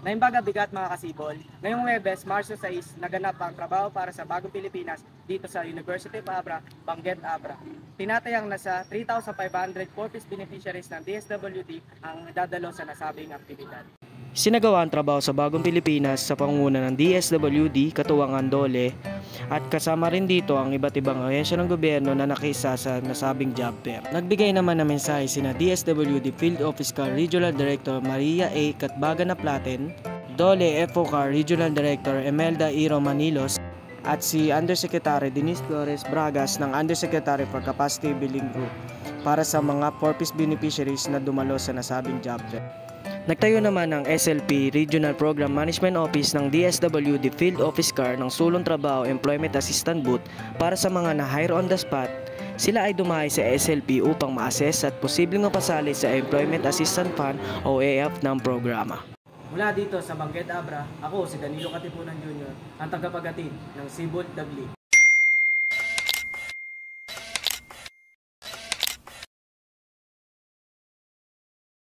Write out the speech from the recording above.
Naimbaga bigat mga kasibol, ngayong Webes, Marso 6, naganap ang trabaho para sa Bagong Pilipinas dito sa University of Abra, Benguet, Abra. Tinatayang nasa 3,500 corpus beneficiaries ng DSWD ang dadalo sa nasabing aktibidad. Sinagawa ang trabaho sa Bagong Pilipinas sa pangunguna ng DSWD, Katuwang Andole, at kasama rin dito ang iba't ibang ahensya ng gobyerno na nakiisa sa nasabing job fair. Nagbigay naman ng mensahe sina DSWD Field Office Car Regional Director Maria A. Katbagan na Platen, Dole FOCAR Regional Director Emelda Iro Manilos, at si Undersecretary Denise Flores Bragas ng Undersecretary for Capacity Building Group para sa mga purpose beneficiaries na dumalo sa nasabing job fair. Nagtayo naman ng SLP Regional Program Management Office ng DSWD Field Office Car ng Sulong Trabaho Employment Assistant Booth para sa mga na-hire on the spot. Sila ay dumahay sa SLP upang ma-assess at posibleng mapasali sa Employment Assistance Fund o EAF ng programa. Mula dito sa Benguet, Abra, ako si Danilo Katipunan Jr., ang tagapaghatid ng Sibol Dagli.